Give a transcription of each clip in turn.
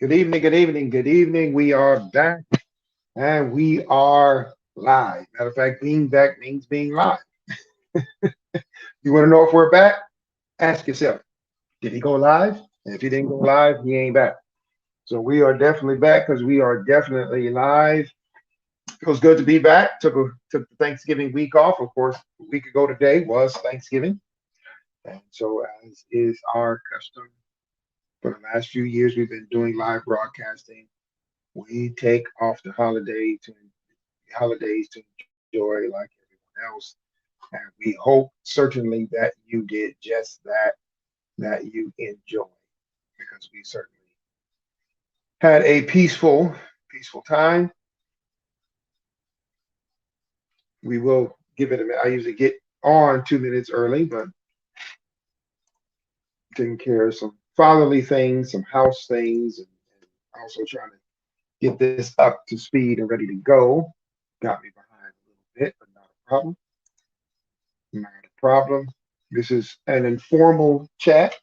Good evening, good evening, good evening. We are back and we are live. Matter of fact, being back means being live. You want to know if we're back? Ask yourself, did he go live? And if he didn't go live, he ain't back. So we are definitely back because we are definitely live. Feels good to be back. Took the Thanksgiving week off. Of course, a week ago today was Thanksgiving. And so as is our custom for the last few years, we've been doing live broadcasting. We take off the holidays to enjoy like everyone else. And we hope certainly that you did just that, that you enjoy, because we certainly had a peaceful time. We will give it a minute. I usually get on 2 minutes early, but taking care of some fatherly things, some house things, and also trying to get this up to speed and ready to go. Got me behind a little bit, but not a problem. Not a problem. This is an informal chat,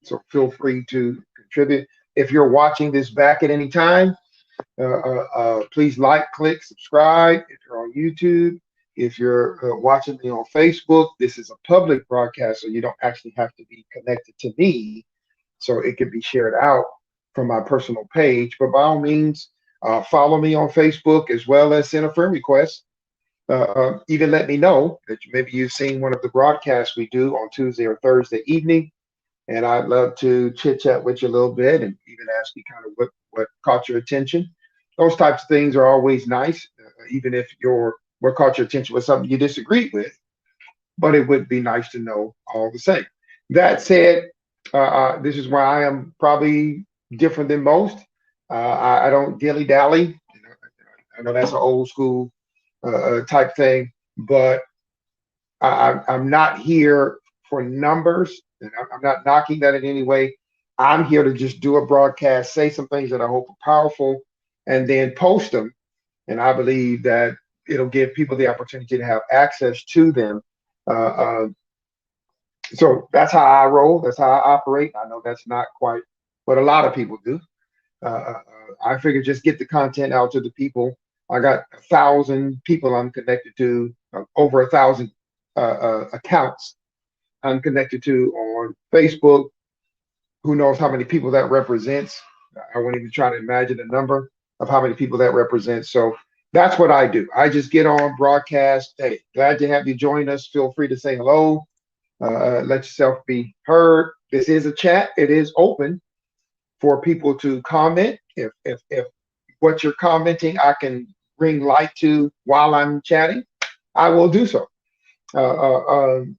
so feel free to contribute. If you're watching this back at any time, please like, click, subscribe. If you're on YouTube, if you're watching me on Facebook, this is a public broadcast, so you don't actually have to be connected to me. So it can be shared out from my personal page. But by all means, follow me on Facebook as well as send a friend request. Even let me know that maybe you've seen one of the broadcasts we do on Tuesday or Thursday evening, and I'd love to chit chat with you a little bit and even ask you kind of what caught your attention. Those types of things are always nice, even if your what caught your attention was something you disagreed with, but it would be nice to know all the same. That said, this is where I am probably different than most. I don't dilly dally. I know that's an old school type thing, but I'm not here for numbers, and I'm not knocking that in any way. I'm here to just do a broadcast, say some things that I hope are powerful, and then post them. And I believe that it'll give people the opportunity to have access to them. Uh, uh, so that's how I roll. That's how I operate. I know that's not quite what a lot of people do. I figure just get the content out to the people. I got 1,000 people I'm connected to, over 1,000 accounts I'm connected to on Facebook. Who knows how many people that represents? I won't even try to imagine the number of how many people that represents. So that's what I do. I just get on broadcast. Hey, glad to have you join us. Feel free to say hello. Let yourself be heard. This is a chat. It is open for people to comment. If what you're commenting I can bring light to while I'm chatting, I will do so. And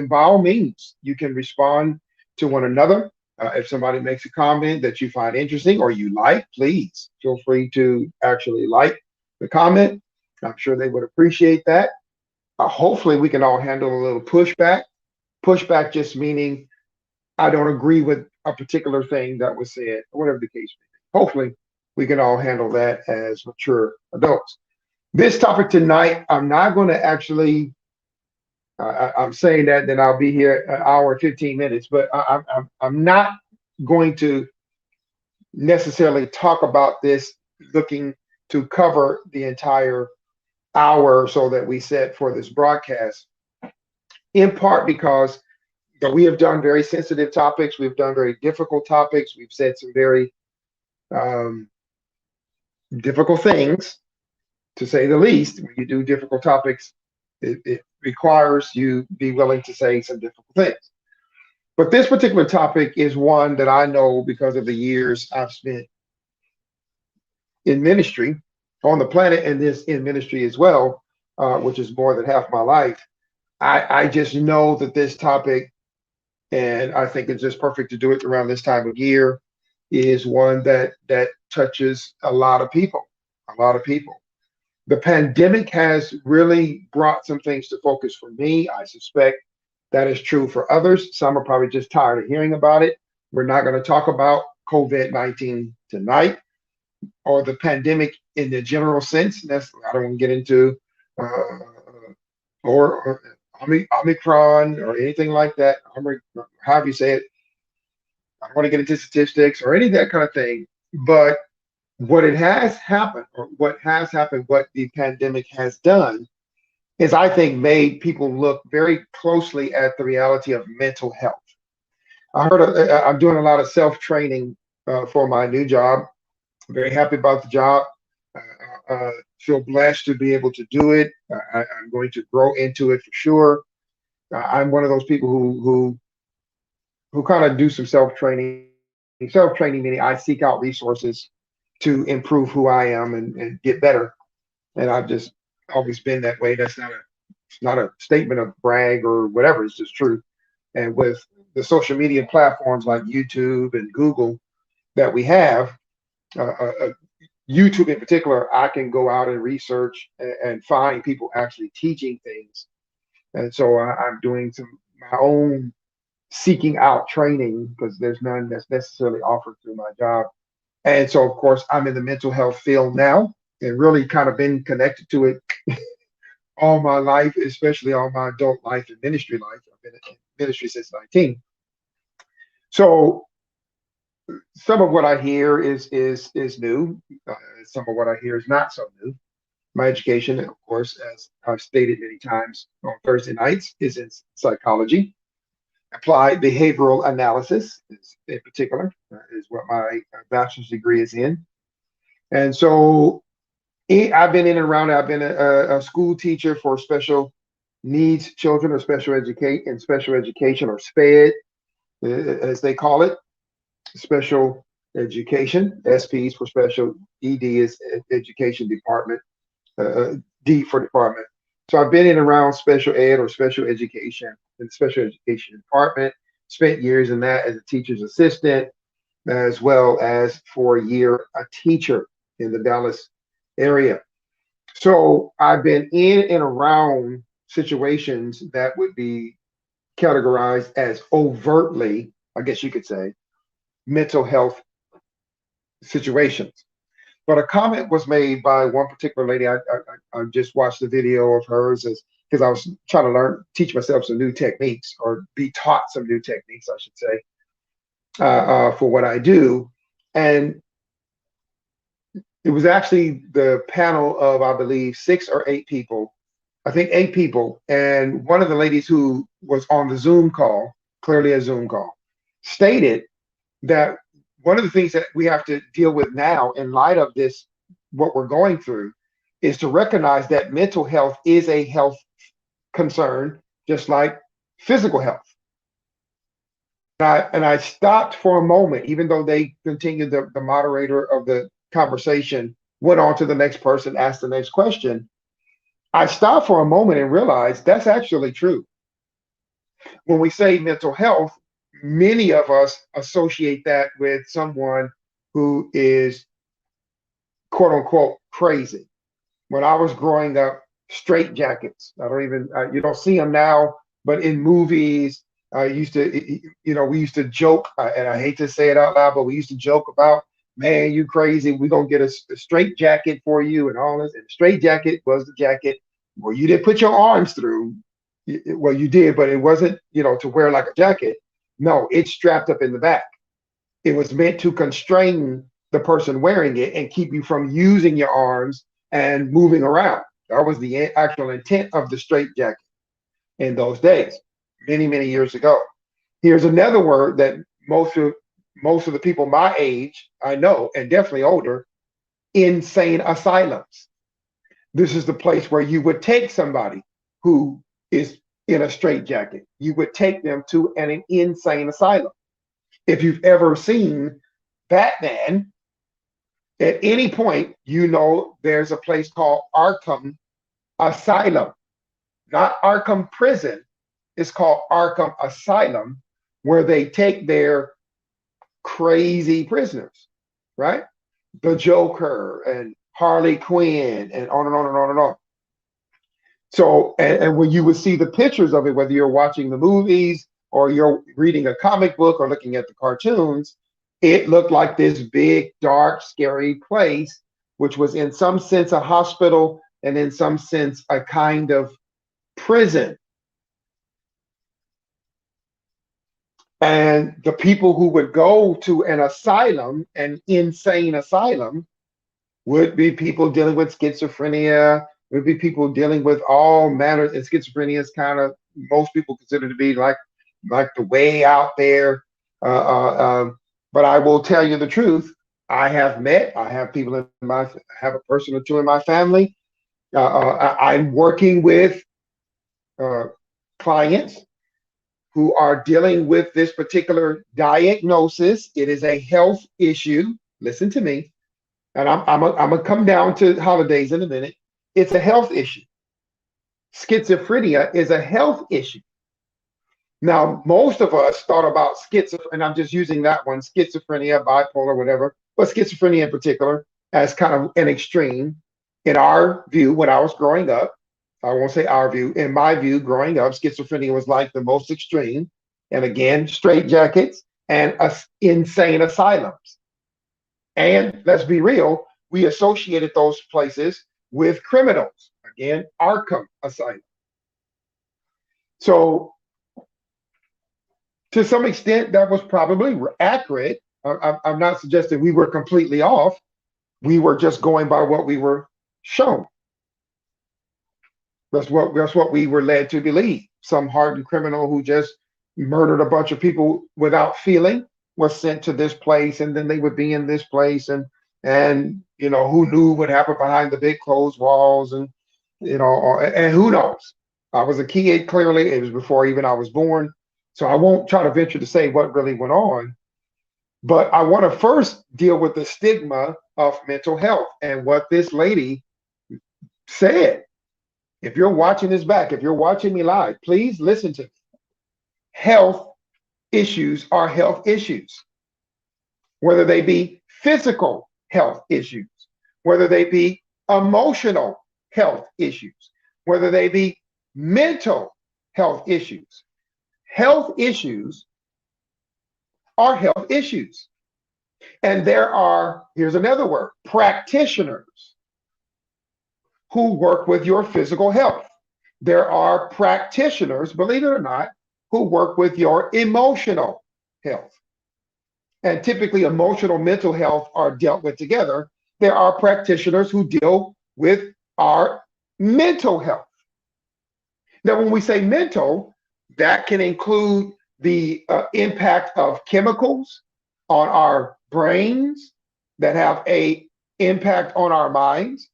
by all means, you can respond to one another. If somebody makes a comment that you find interesting or you like, please feel free to actually like the comment. I'm sure they would appreciate that. Hopefully, we can all handle a little pushback. Pushback just meaning I don't agree with a particular thing that was said, or whatever the case may be. Hopefully, we can all handle that as mature adults. This topic tonight, I'm not going to actually. I'm saying that, then I'll be here an hour and 15 minutes, but I'm not going to necessarily talk about this looking to cover the entire hour or so that we set for this broadcast, in part because we have done very sensitive topics, we've done very difficult topics, we've said some very um, difficult things, to say the least. When you do difficult topics, it requires you be willing to say some difficult things. But this particular topic is one that I know because of the years I've spent in ministry on the planet, and this in ministry as well, which is more than half my life. I just know that this topic, and I think it's just perfect to do it around this time of year, is one that touches a lot of people, a lot of people. The pandemic has really brought some things to focus for me. I suspect that is true for others. Some are probably just tired of hearing about it. We're not going to talk about COVID-19 tonight, or the pandemic in the general sense. I don't want to get into or, Omicron or anything like that. However you say it. I don't want to get into statistics or any of that kind of thing, but what it has happened, or what has happened, what the pandemic has done, is I think made people look very closely at the reality of mental health. I'm doing a lot of self training for my new job. I'm very happy about the job. Feel blessed to be able to do it. I'm going to grow into it for sure. I'm one of those people who kind of do some self training. Self training meaning I seek out resources to improve who I am and get better. And I've just always been that way. That's not a It's not a statement of brag or whatever. It's just true. And with the social media platforms like YouTube and Google that we have, YouTube in particular, I can go out and research and find people actually teaching things. And so I'm doing some my own seeking out training because there's none that's necessarily offered through my job. And so, of course, I'm in the mental health field now and really kind of been connected to it all my life, especially all my adult life and ministry life. I've been in ministry since 19. So some of what I hear is new. Some of what I hear is not so new. My education, of course, as I've stated many times on Thursday nights, is in psychology. Applied behavioral analysis, in particular, is what my bachelor's degree is in. And so I've been in and around. I've been a school teacher for special needs children or special education or SPED, as they call it, special education. SPs for special. ED is education department. D for department. So I've been in and around special ed or special education in the special education department. Spent years in that as a teacher's assistant, as well as for a year a teacher in the Dallas area. So I've been in and around situations that would be categorized as overtly, I guess you could say, mental health situations. But a comment was made by one particular lady. I just watched a video of hers because I was trying to teach myself some new techniques or be taught some new techniques, I should say, for what I do. And it was actually the panel of, I believe, 6 or 8 people. I think 8 people. And one of the ladies who was on the Zoom call, clearly a Zoom call, stated that one of the things that we have to deal with now in light of this, what we're going through, is to recognize that mental health is a health concern, just like physical health. And I stopped for a moment, even though they continued, the moderator of the conversation went on to the next person, asked the next question. I stopped for a moment and realized that's actually true. When we say mental health, many of us associate that with someone who is quote unquote crazy. When I was growing up, straight jackets, you don't see them now, but in movies, we used to joke, and I hate to say it out loud, but we used to joke about, man, you crazy, we're going to get a straight jacket for you and all this. And the straight jacket was the jacket where you didn't put your arms through. Well, you did, but it wasn't, to wear like a jacket. No, it's strapped up in the back. It was meant to constrain the person wearing it and keep you from using your arms and moving around. That was the actual intent of the straight jacket in those days, many, many years ago. Here's another word that most of the people my age, I know, and definitely older, insane asylums. This is the place where you would take somebody who is in a straitjacket. You would take them to an insane asylum. If you've ever seen Batman, at any point, there's a place called Arkham Asylum, not Arkham Prison. It's called Arkham Asylum, where they take their crazy prisoners, right? The Joker and Harley Quinn and on and on and on and on. So, and when you would see the pictures of it, whether you're watching the movies or you're reading a comic book or looking at the cartoons, it looked like this big, dark, scary place, which was in some sense a hospital and in some sense a kind of prison. And the people who would go to an asylum, an insane asylum, would be people dealing with schizophrenia, would be people dealing with all manners. And schizophrenia is kind of most people consider to be like the way out there. Uh, uh, um, but I will tell you the truth. I have people in my, I have a person or two in my family. I'm working with uh, clients who are dealing with this particular diagnosis. It is a health issue. Listen to me, and I'm gonna come down to holidays in a minute. It's a health issue. Schizophrenia is a health issue. Now, most of us thought about schizophrenia, and I'm just using that one, schizophrenia, bipolar, whatever, but schizophrenia in particular, as kind of an extreme. In our view, when I was growing up, I won't say our view, in my view, growing up, schizophrenia was like the most extreme. And again, straitjackets and insane asylums. And let's be real, we associated those places with criminals. Again, Arkham Asylum. So to some extent, that was probably accurate. I'm not suggesting we were completely off. We were just going by what we were shown. That's what we were led to believe. Some hardened criminal who just murdered a bunch of people without feeling was sent to this place, and then they would be in this place, and who knew what happened behind the big closed walls, and who knows. I was a kid, clearly. It was before even I was born. So I won't try to venture to say what really went on, but I want to first deal with the stigma of mental health and what this lady said. If you're watching this back, if you're watching me live, please listen to me. Health issues are health issues, whether they be physical health issues, whether they be emotional health issues, whether they be mental health issues. Health issues are health issues. And there are, here's another word, practitioners who work with your physical health. There are practitioners, believe it or not, who work with your emotional health. And typically, emotional mental health are dealt with together. There are practitioners who deal with our mental health. Now, when we say mental, that can include the impact of chemicals on our brains that have a impact on our minds.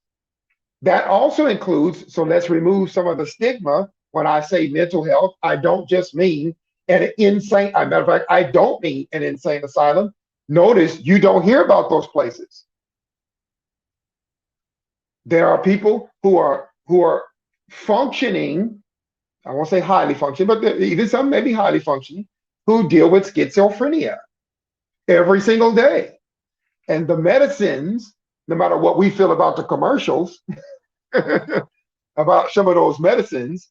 That also includes, so let's remove some of the stigma. When I say mental health, I don't just mean an insane, as a matter of fact, I don't mean an insane asylum. Notice you don't hear about those places. There are people who are functioning, I won't say highly functioning, but even some maybe highly functioning, who deal with schizophrenia every single day. And the medicines, no matter what we feel about the commercials, about some of those medicines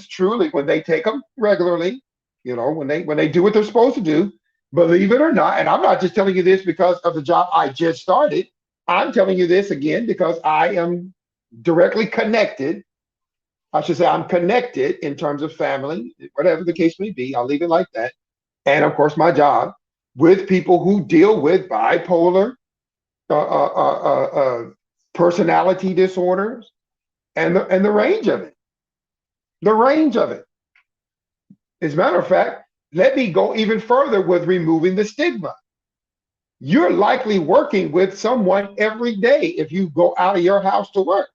truly, when they take them regularly, when they do what they're supposed to do, believe it or not, and I'm not just telling you this because of the job I just started. I'm telling you this again because I am directly connected. I should say I'm connected in terms of family, whatever the case may be. I'll leave it like that. And of course, my job with people who deal with bipolar, uh, uh, uh, personality disorders, and the range of it. The range of it. As a matter of fact, let me go even further with removing the stigma. You're likely working with someone every day if you go out of your house to work.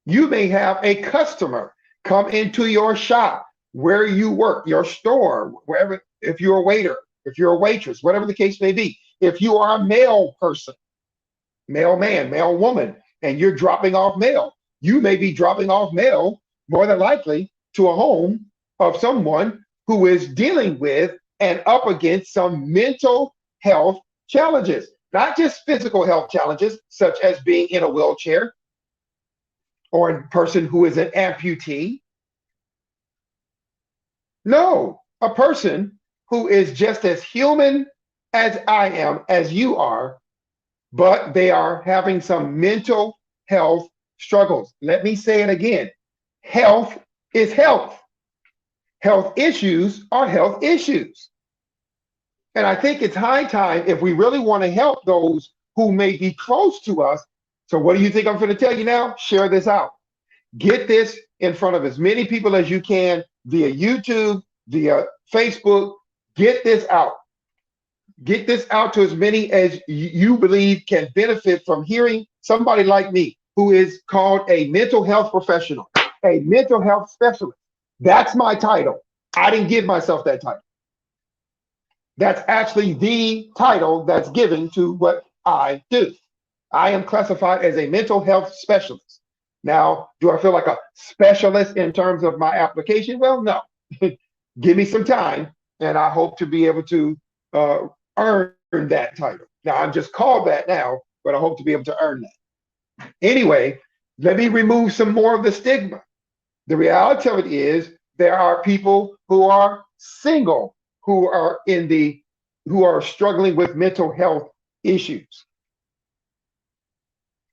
You may have a customer come into your shop where you work, your store, wherever, if you're a waiter, if you're a waitress, whatever the case may be. If you are a male person, male man, male woman, and you're dropping off mail, you may be dropping off mail more than likely to a home of someone who is dealing with and up against some mental health challenges, not just physical health challenges, such as being in a wheelchair or a person who is an amputee. No, a person who is just as human as I am, as you are, but they are having some mental health struggles. Let me say it again. Health is health. Health issues are health issues. And I think it's high time, if we really want to help those who may be close to us. So what do you think I'm going to tell you now? Share this out. Get this in front of as many people as you can via YouTube, via Facebook. Get this out. Get this out to as many as you believe can benefit from hearing somebody like me, who is called a mental health professional, a mental health specialist. That's my title. I didn't give myself that title. That's actually the title that's given to what I do. I am classified as a mental health specialist. Now, do I feel like a specialist in terms of my application? Well, no. Give me some time, and I hope to be able to earn that title. Now, I'm just called that now, but I hope to be able to earn that. Anyway, let me remove some more of the stigma. The reality of it is there are people who are single, who are struggling with mental health issues,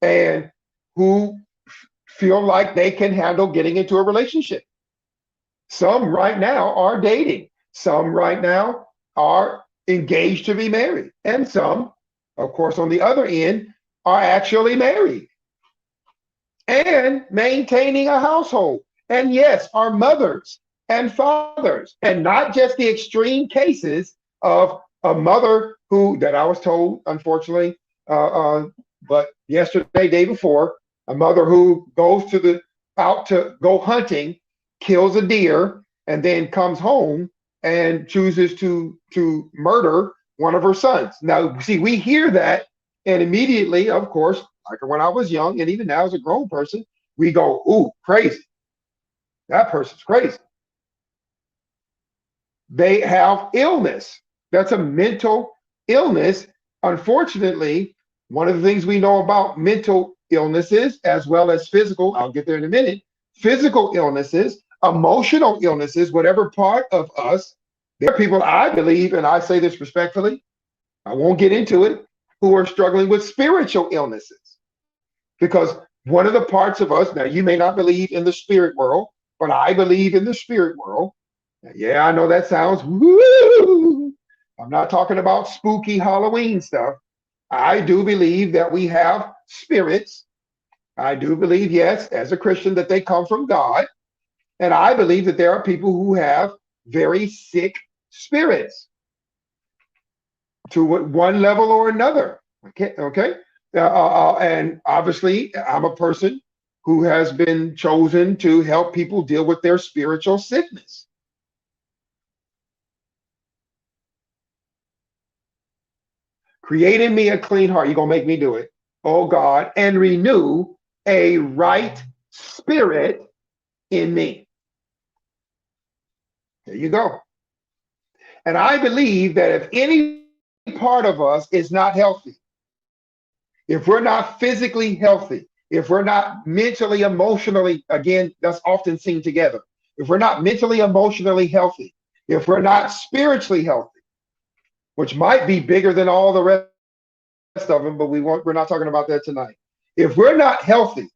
and who feel like they can handle getting into a relationship. Some right now are dating. Some right now are engaged to be married. And some, of course, on the other end, are actually married and maintaining a household. And yes, are mothers and fathers, and not just the extreme cases of a mother who, that I was told, unfortunately, but yesterday, day before, a mother who goes out to go hunting, kills a deer, and then comes home and chooses to murder one of her sons. Now, see, we hear that, and immediately, of course, like when I was young, and even now as a grown person, we go, "Ooh, crazy! That person's crazy." They have illness. That's a mental illness. Unfortunately, one of the things we know about mental illnesses, as well as physical, I'll get there in a minute, physical illnesses, emotional illnesses, whatever part of us, there are people, I believe, and I say this respectfully, I won't get into it, who are struggling with spiritual illnesses. Because one of the parts of us, now you may not believe in the spirit world, but I believe in the spirit world. Yeah, I know that sounds woo. I'm not talking about spooky Halloween stuff. I do believe that we have spirits. I do believe, yes, as a Christian, that they come from God. And I believe that there are people who have very sick spirits to one level or another. Okay. And obviously, I'm a person who has been chosen to help people deal with their spiritual sickness. Create in me a clean heart. You're going to make me do it, oh God, and renew a right spirit in me. There you go. And I believe that if any part of us is not healthy, if we're not physically healthy, if we're not mentally, emotionally, again, that's often seen together. If we're not mentally, emotionally healthy, if we're not spiritually healthy, which might be bigger than all the rest of them, but we're not talking about that tonight. If we're not healthy,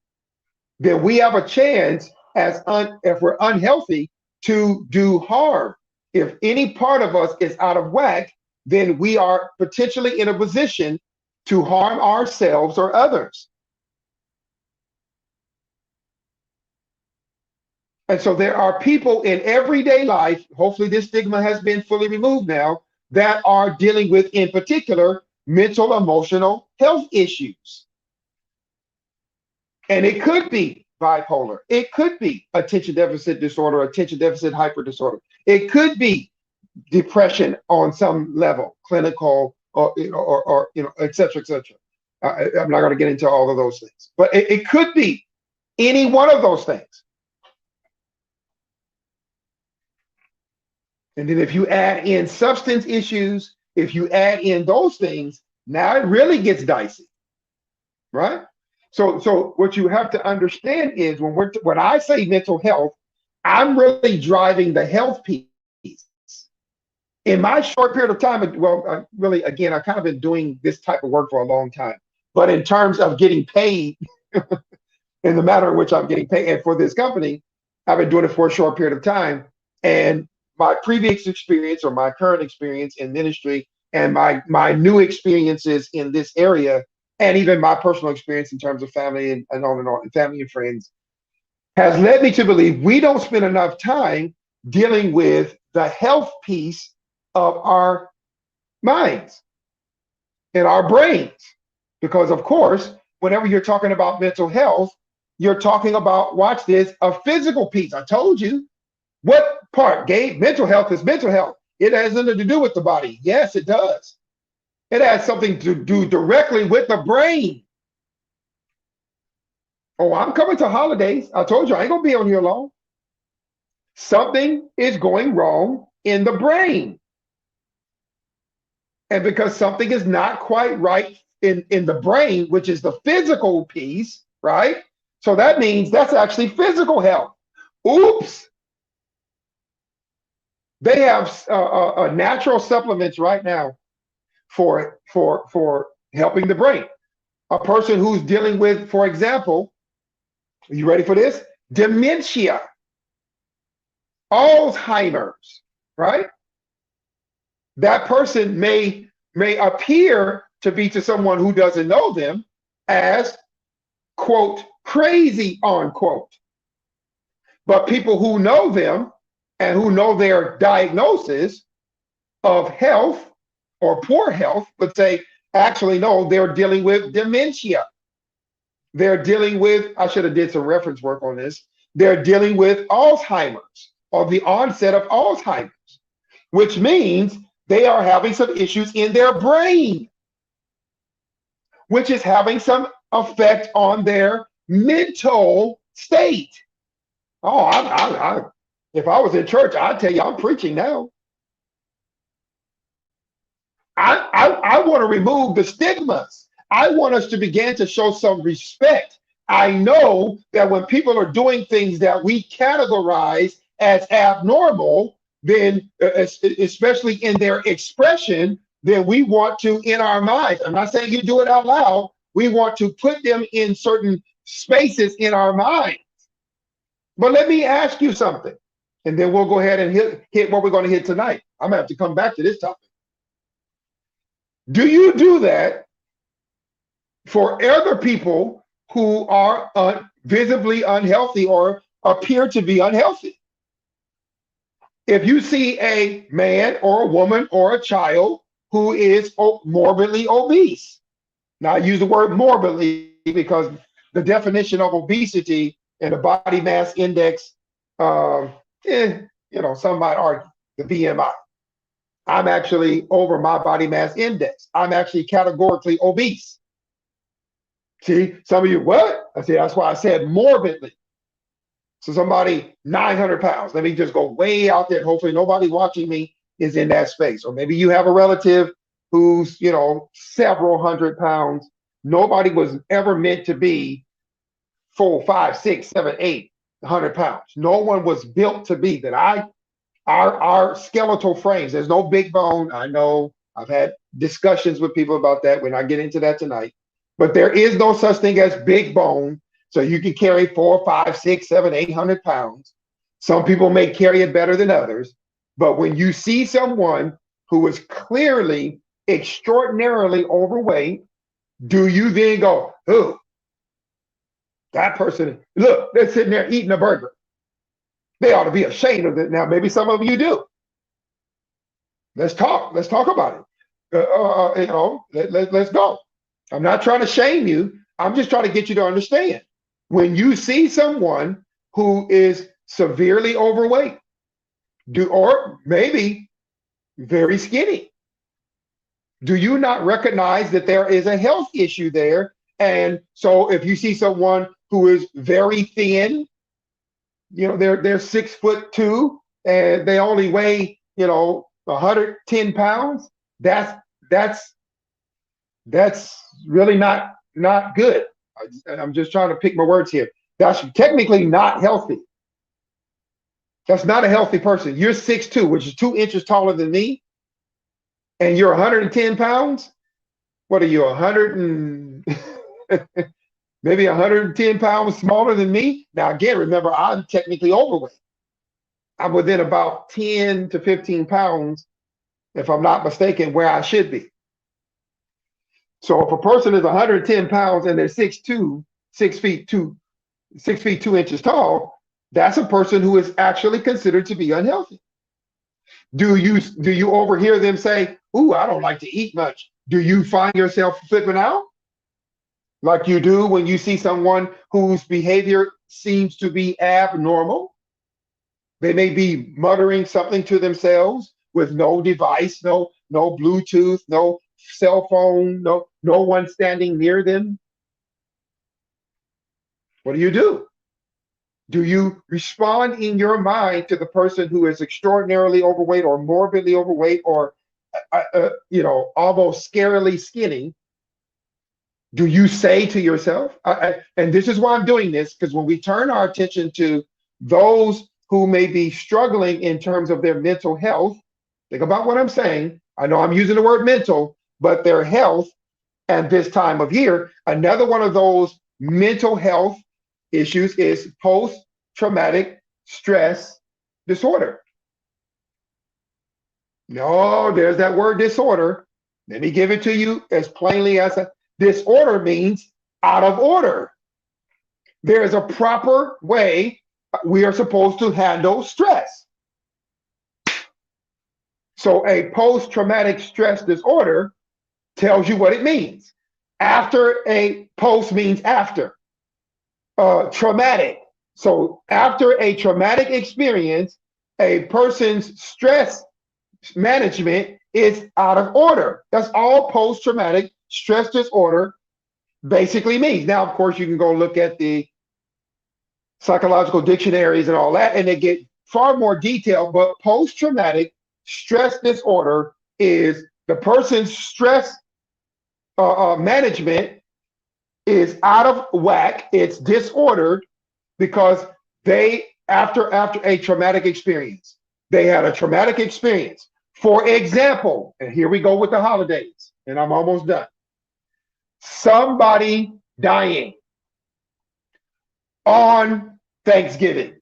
then we have a chance, if we're unhealthy, to do harm. If any part of us is out of whack, then we are potentially in a position to harm ourselves or others. And so there are people in everyday life, hopefully this stigma has been fully removed now, that are dealing with, in particular, mental, emotional health issues. And it could be bipolar. It could be attention deficit disorder, attention deficit hyper disorder. It could be depression on some level, clinical or et cetera, et cetera. I'm not going to get into all of those things, but it could be any one of those things. And then if you add in substance issues, if you add in those things, now it really gets dicey, right? So what you have to understand is when I say mental health, I'm really driving the health piece. In my short period of time, well, really, again, I've kind of been doing this type of work for a long time. But in terms of getting paid, in the manner in which I'm getting paid, and for this company, I've been doing it for a short period of time. and my previous experience or my current experience in ministry and my new experiences in this area, and even my personal experience in terms of family and on and on, and family and friends, has led me to believe we don't spend enough time dealing with the health piece of our minds and our brains. Because, of course, whenever you're talking about mental health, you're talking about, watch this, a physical piece. I told you. What part, Gabe? Mental health is mental health. It has nothing to do with the body. Yes, it does. It has something to do directly with the brain. Oh, I'm coming to holidays. I told you I ain't gonna be on here long. Something is going wrong in the brain. And because something is not quite right in the brain, which is the physical piece, right? So that means that's actually physical health. Oops. They have natural supplements right now for helping the brain. A person who's dealing with, for example, are you ready for this? Dementia, Alzheimer's, right? That person may appear to be, to someone who doesn't know them, as quote crazy unquote. But people who know them and who know their diagnosis of health or poor health would say, actually, no, they're dealing with dementia. They're dealing with, I should have did some reference work on this. They're dealing with Alzheimer's or the onset of Alzheimer's, which means they are having some issues in their brain, which is having some effect on their mental state. Oh, if I was in church, I'd tell you I'm preaching now. I want to remove the stigmas. I want us to begin to show some respect. I know that when people are doing things that we categorize as abnormal, then especially in their expression, then we want to, in our minds, I'm not saying you do it out loud, we want to put them in certain spaces in our mind. But let me ask you something, and then we'll go ahead and hit what we're going to hit tonight. I'm going to have to come back to this topic. Do you do that for other people who are visibly unhealthy or appear to be unhealthy? If you see a man or a woman or a child who is morbidly obese, now I use the word morbidly because the definition of obesity and the body mass index, some might argue the BMI. I'm actually over my body mass index. I'm actually categorically obese. See, some of you, what? I say, that's why I said morbidly. So somebody 900 pounds, let me just go way out there. Hopefully nobody watching me is in that space. Or maybe you have a relative who's, several hundred pounds. Nobody was ever meant to be 4, 5, 6, 7, 800 pounds. No one was built to be that. Our skeletal frames, there's no big bone. I know I've had discussions with people about that. We're not getting into that tonight. But there is no such thing as big bone. So you can carry 4, 5, 6, 7, 800 pounds. Some people may carry it better than others. But when you see someone who is clearly extraordinarily overweight, do you then go, oh, that person, look, they're sitting there eating a burger. They ought to be ashamed of it. Now, maybe some of you do. Let's talk. Let's talk about it. Let's go. I'm not trying to shame you. I'm just trying to get you to understand. When you see someone who is severely overweight, or maybe very skinny, do you not recognize that there is a health issue there? And so if you see someone who is very thin, they're 6'2" and they only weigh 110 pounds. That's really not good. I'm just trying to pick my words here. That's technically not healthy. That's not a healthy person. You're 6'2", which is 2 inches taller than me, and you're 110 pounds. What are you, 100 and maybe 110 pounds smaller than me? Now, again, remember, I'm technically overweight. I'm within about 10 to 15 pounds, if I'm not mistaken, where I should be. So if a person is 110 pounds and they're 6'2", 6 feet 2 inches tall, that's a person who is actually considered to be unhealthy. Do you overhear them say, "Ooh, I don't like to eat much"? Do you find yourself flipping out like you do when you see someone whose behavior seems to be abnormal? They may be muttering something to themselves with no device, no Bluetooth, no cell phone, no one standing near them. What do you do? Do you respond in your mind to the person who is extraordinarily overweight or morbidly overweight or almost scarily skinny? Do you say to yourself, and this is why I'm doing this, because when we turn our attention to those who may be struggling in terms of their mental health, think about what I'm saying. I know I'm using the word mental, but their health at this time of year, another one of those mental health issues is post-traumatic stress disorder. No, there's that word disorder. Let me give it to you as plainly as a disorder means out of order. There is a proper way we are supposed to handle stress. So a post-traumatic stress disorder tells you what it means. After a post means after. Traumatic. So after a traumatic experience, a person's stress management is out of order. That's all post-traumatic stress disorder basically means. Now, of course, you can go look at the psychological dictionaries and all that, and they get far more detailed, but post-traumatic stress disorder is the person's stress management is out of whack, it's disordered because after a traumatic experience, they had a traumatic experience. For example, and here we go with the holidays, and I'm almost done. Somebody dying on Thanksgiving,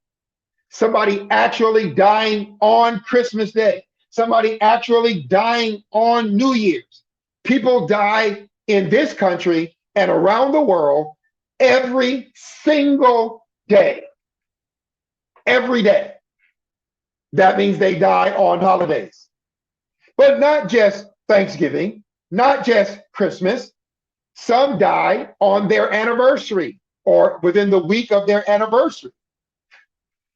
somebody actually dying on Christmas Day, somebody actually dying on New Year's. People die in this country and around the world every single day. Every day. That means they die on holidays. But not just Thanksgiving, not just Christmas. Some die on their anniversary or within the week of their anniversary,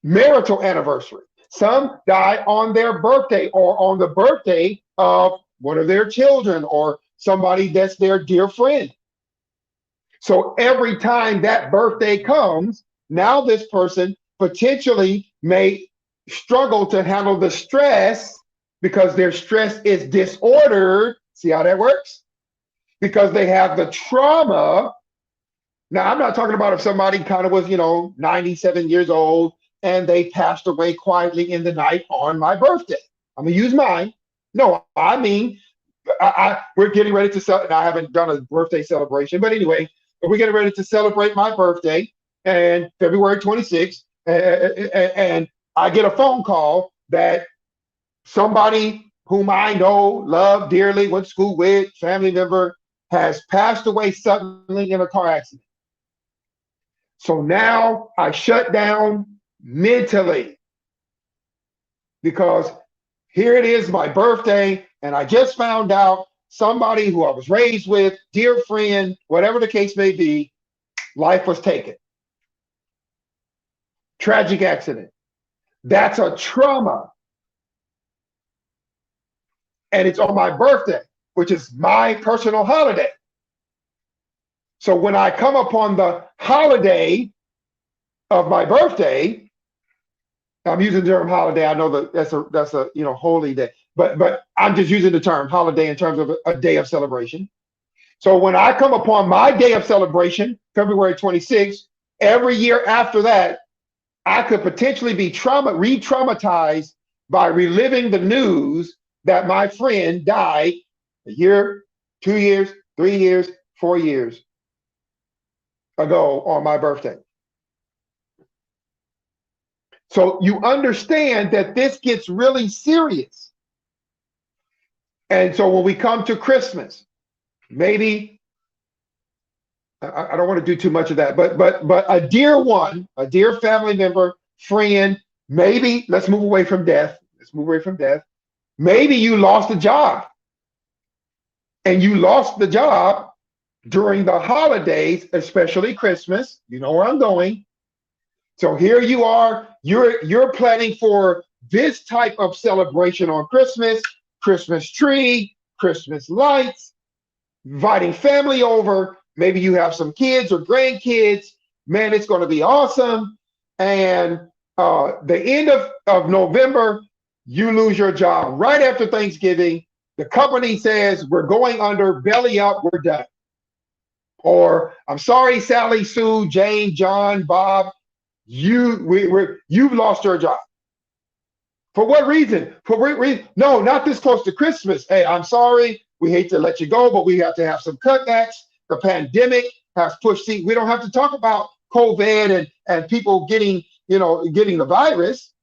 marital anniversary. Some die on their birthday or on the birthday of one of their children or somebody that's their dear friend. So every time that birthday comes, now this person potentially may struggle to handle the stress because their stress is disordered. See how that works? Because they have the trauma. Now, I'm not talking about if somebody kind of was, 97 years old and they passed away quietly in the night on my birthday. I'm going to use mine. No, I mean, we're getting ready to celebrate. I haven't done a birthday celebration, but anyway, we're getting ready to celebrate my birthday and February 26th. And I get a phone call that somebody whom I know, love dearly, went to school with, family member, has passed away suddenly in a car accident. So now I shut down mentally because here it is, my birthday, and I just found out somebody who I was raised with, dear friend, whatever the case may be, life was taken. Tragic accident. That's a trauma. And it's on my birthday, which is my personal holiday. So when I come upon the holiday of my birthday, I'm using the term holiday. I know that that's a holy day, but I'm just using the term holiday in terms of a day of celebration. So when I come upon my day of celebration, February 26th, every year after that, I could potentially be re-traumatized by reliving the news that my friend died a year, 2 years, 3 years, 4 years ago on my birthday. So you understand that this gets really serious. And so when we come to Christmas, maybe I don't want to do too much of that, but a dear one, a dear family member, friend, maybe let's move away from death. Let's move away from death. Maybe you lost a job, and you lost the job during the holidays, especially Christmas. You know where I'm going. So here you are, you're planning for this type of celebration on Christmas, Christmas tree, Christmas lights, inviting family over. Maybe you have some kids or grandkids. Man, it's going to be awesome. And the end of November, you lose your job right after Thanksgiving. The company says, we're going under, belly up, we're done. Or, I'm sorry, Sally, Sue, Jane, John, Bob, you've lost your job. For what reason? For what reason? No, not this close to Christmas. Hey, I'm sorry. We hate to let you go, but we have to have some cutbacks. The pandemic has pushed. See, we don't have to talk about COVID and people getting the virus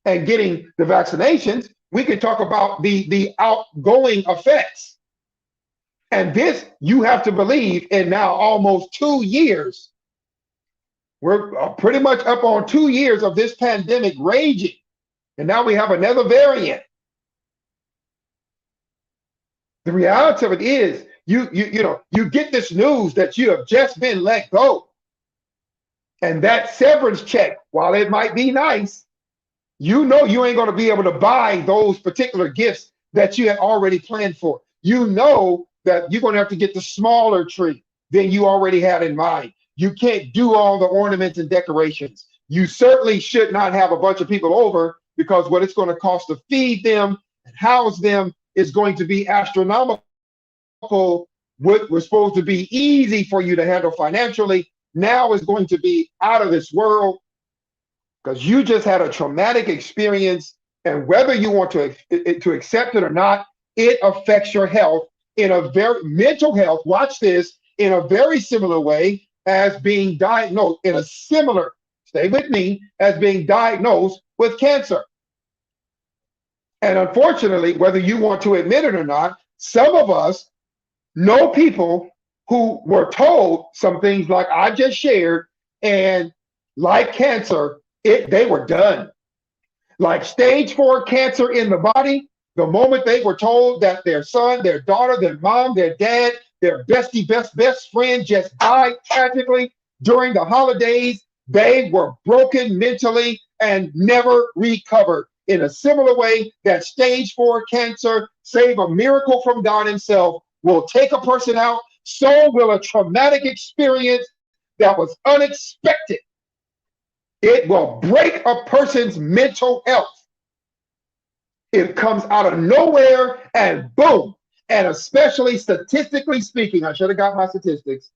and getting the vaccinations. We can talk about the outgoing effects. And this, you have to believe, in now almost 2 years. We're pretty much up on 2 years of this pandemic raging. And now we have another variant. The reality of it is, you get this news that you have just been let go. And that severance check, while it might be nice, you know you ain't going to be able to buy those particular gifts that you had already planned for. You know that you're going to have to get the smaller tree than you already had in mind. You can't do all the ornaments and decorations. You certainly should not have a bunch of people over, because what it's going to cost to feed them and house them is going to be astronomical. What was supposed to be easy for you to handle financially now is going to be out of this world, because you just had a traumatic experience. And whether you want to accept it or not, it affects your health in a very mental health. Watch this, in a very similar way as being diagnosed, in a similar, stay with me, as being diagnosed with cancer. And unfortunately, whether you want to admit it or not, some of us know people who were told some things like I just shared, and like cancer, they were done. Like stage 4 cancer in the body, the moment they were told that their son, their daughter, their mom, their dad, their bestie, best friend just died tragically during the holidays, they were broken mentally and never recovered. In a similar way that stage 4 cancer, save a miracle from God himself, will take a person out, so will a traumatic experience that was unexpected. It will break a person's mental health. It comes out of nowhere and boom. And especially statistically speaking, I should have got my statistics,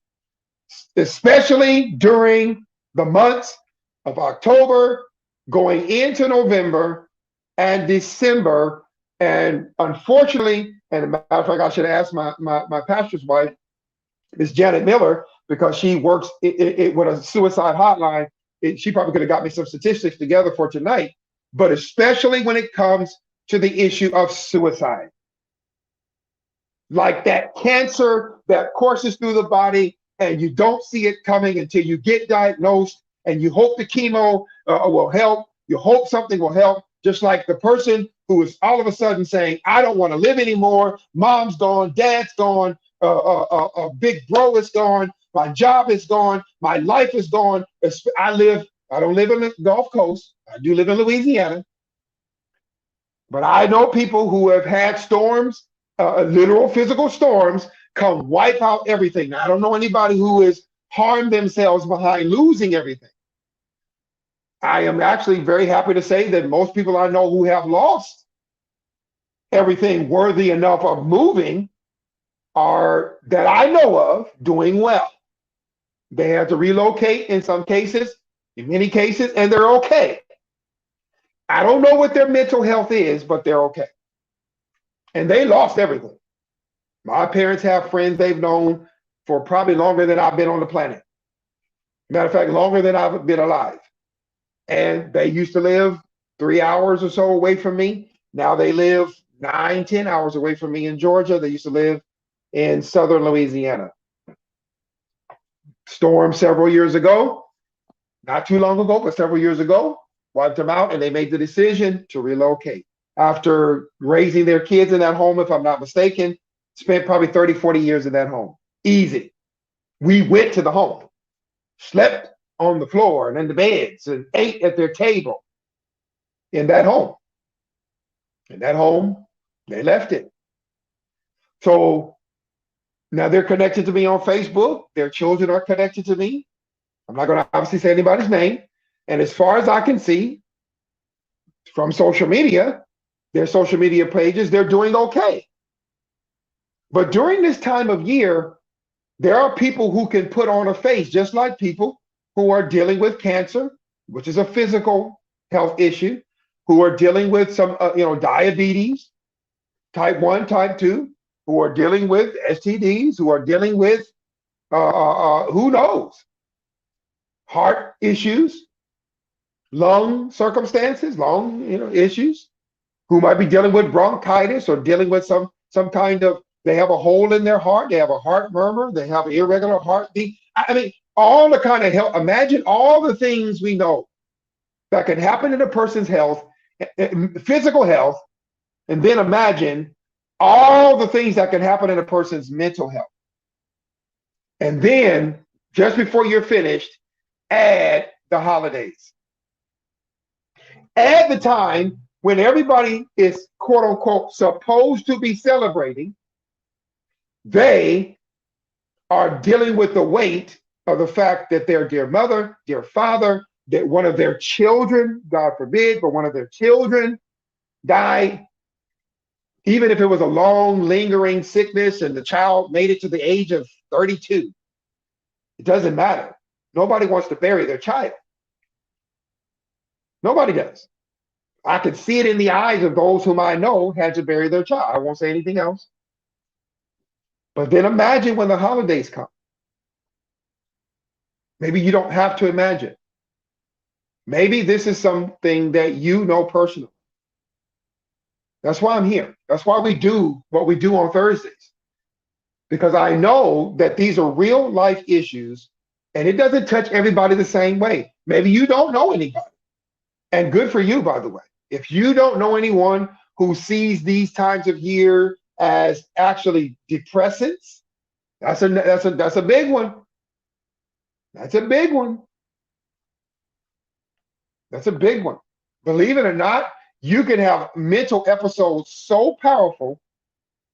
especially during the months of October, going into November and December. And unfortunately, and as a matter of fact, I should have asked my pastor's wife, Miss Janet Miller, because she works with a suicide hotline. She probably could have got me some statistics together for tonight, but especially when it comes to the issue of suicide. Like that cancer that courses through the body and you don't see it coming until you get diagnosed, and you hope the chemo will help. You hope something will help. Just like the person who is all of a sudden saying, I don't want to live anymore. Mom's gone, dad's gone, big bro is gone, my job is gone, my life is gone. I don't live in the Gulf Coast. I do live in Louisiana. But I know people who have had storms, literal physical storms, come wipe out everything. Now, I don't know anybody who has harmed themselves behind losing everything. I am actually very happy to say that most people I know who have lost everything worthy enough of moving are, that I know of, doing well. They had to relocate in some cases, in many cases, and they're okay. I don't know what their mental health is, but they're okay. And they lost everything. My parents have friends they've known for probably longer than I've been on the planet. Matter of fact, longer than I've been alive. And they used to live 3 hours or so away from me. Now they live 9, 10 hours away from me in Georgia. They used to live in southern Louisiana. Storm several years ago, not too long ago, but several years ago, wiped them out, and they made the decision to relocate. After raising their kids in that home, if I'm not mistaken, spent probably 30, 40 years in that home. Easy. We went to the home, slept on the floor and in the beds, and ate at their table in that home. In that home, they left it. So now they're connected to me on Facebook. Their children are connected to me. I'm not going to obviously say anybody's name. And as far as I can see from social media, their social media pages, they're doing okay. But during this time of year, there are people who can put on a face, just like people who are dealing with cancer, which is a physical health issue, who are dealing with some, diabetes, type 1, type 2, who are dealing with STDs, who are dealing with, who knows, heart issues, lung circumstances, lung issues, who might be dealing with bronchitis or dealing with some kind of, they have a hole in their heart, they have a heart murmur, they have an irregular heartbeat. I mean, all the kind of health, imagine all the things we know that can happen in a person's health, physical health, and then imagine all the things that can happen in a person's mental health. And then, just before you're finished, add the holidays. Add the time when everybody is, quote unquote, supposed to be celebrating. They are dealing with the weight of the fact that their dear mother, dear father, that one of their children, God forbid, but one of their children died. Even if it was a long, lingering sickness and the child made it to the age of 32, it doesn't matter. Nobody wants to bury their child. Nobody does. I could see it in the eyes of those whom I know had to bury their child. I won't say anything else. But then imagine when the holidays come. Maybe you don't have to imagine. Maybe this is something that you know personally. That's why I'm here. That's why we do what we do on Thursdays. Because I know that these are real life issues and it doesn't touch everybody the same way. Maybe you don't know anybody. And good for you, by the way. If you don't know anyone who sees these times of year as actually depressants, that's a big one. That's a big one. That's a big one. Believe it or not, you can have mental episodes so powerful,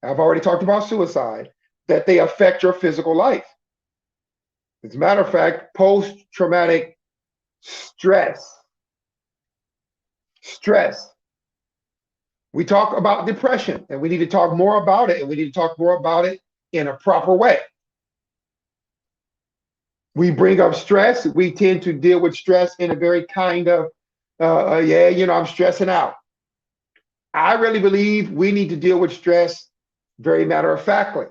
I've already talked about suicide, that they affect your physical life. As a matter of fact, post-traumatic stress. We talk about depression, and we need to talk more about it, and we need to talk more about it in a proper way. We bring up stress. We tend to deal with stress in a very kind of, I'm stressing out. I really believe we need to deal with stress very matter-of-factly.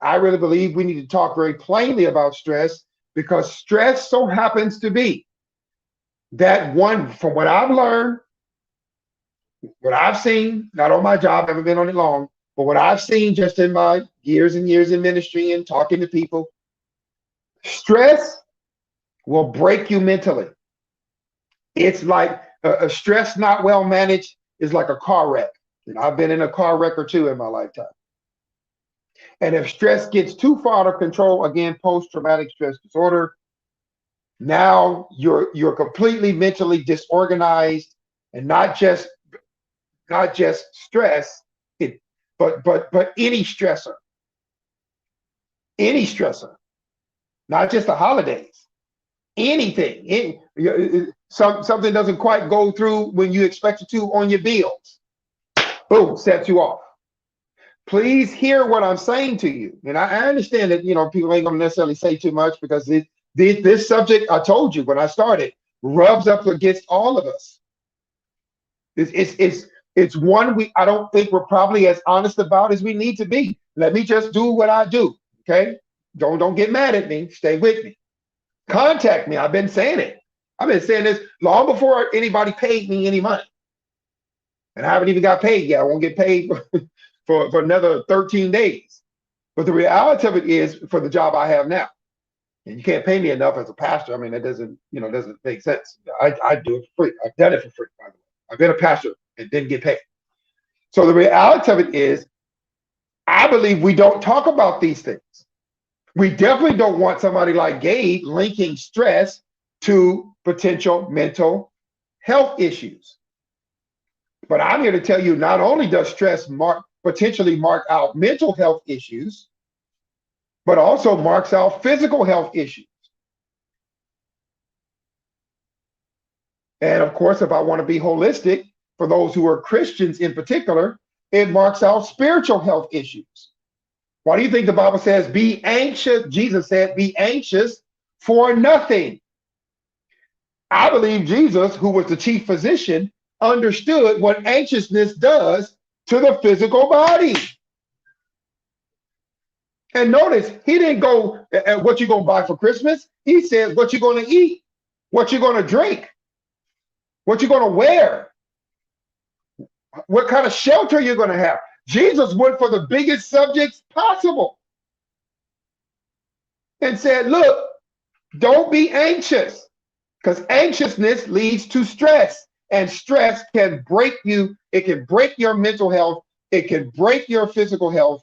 I really believe we need to talk very plainly about stress, because stress so happens to be that one, from what I've learned, what I've seen, not on my job, haven't been on it long, but what I've seen just in my years and years in ministry and talking to people, stress will break you mentally. It's like a stress not well managed is like a car wreck. And I've been in a car wreck or two in my lifetime. And if stress gets too far out of control, again, post-traumatic stress disorder, now you're completely mentally disorganized, and not just stress, but any stressor, not just the holidays, anything. Something doesn't quite go through when you expect it to on your bills. Boom, sets you off. Please hear what I'm saying to you. And I understand that, people ain't gonna necessarily say too much, because this subject, I told you when I started, rubs up against all of us. It's one I don't think we're probably as honest about as we need to be. Let me just do what I do. Okay. Don't get mad at me. Stay with me. Contact me. I've been saying it. I've been saying this long before anybody paid me any money. And I haven't even got paid yet. I won't get paid for another 13 days. But the reality of it is for the job I have now. And you can't pay me enough as a pastor. I mean, that doesn't make sense. I do it for free. I've done it for free, by the way. I've been a pastor and didn't get paid. So the reality of it is, I believe we don't talk about these things. We definitely don't want somebody like Gabe linking stress to potential mental health issues. But I'm here to tell you, not only does stress potentially mark out mental health issues, but also marks out physical health issues. And of course, if I want to be holistic, for those who are Christians in particular, it marks out spiritual health issues. Why do you think the Bible says, be anxious? Jesus said, be anxious for nothing. I believe Jesus, who was the chief physician, understood what anxiousness does to the physical body. And notice, he didn't go at what you're going to buy for Christmas. He said what you're going to eat, what you're going to drink, what you're going to wear, what kind of shelter you're going to have. Jesus went for the biggest subjects possible and said, look, don't be anxious, because anxiousness leads to stress, and stress can break you. It can break your mental health. It can break your physical health.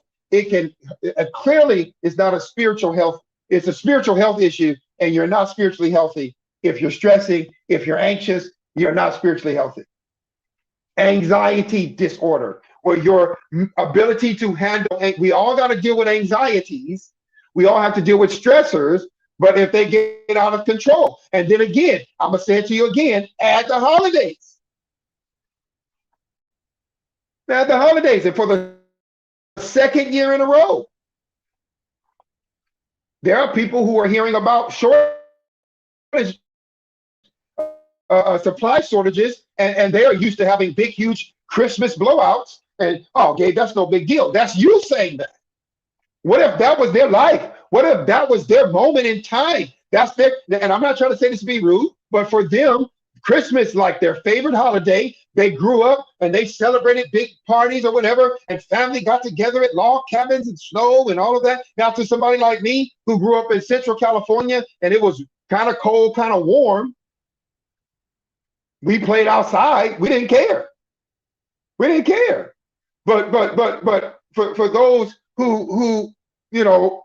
Clearly, it's not a spiritual health. It's a spiritual health issue, and you're not spiritually healthy. If you're stressing, if you're anxious, you're not spiritually healthy. Anxiety disorder, where your ability to handle, we all got to deal with anxieties. We all have to deal with stressors, but if they get out of control, and then again, I'm going to say it to you again, add the holidays. Add the holidays, and for the second year in a row, there are people who are hearing about supply shortages, and they are used to having big, huge Christmas blowouts. And oh, Gabe, that's no big deal. That's you saying that. What if that was their life? What if that was their moment in time? That's their, and I'm not trying to say this to be rude, but for them, Christmas like their favorite holiday. They grew up and they celebrated big parties or whatever, and family got together at log cabins and snow and all of that. Now to somebody like me who grew up in Central California and it was kind of cold, kind of warm, we played outside. We didn't care. We didn't care. But for those who you know,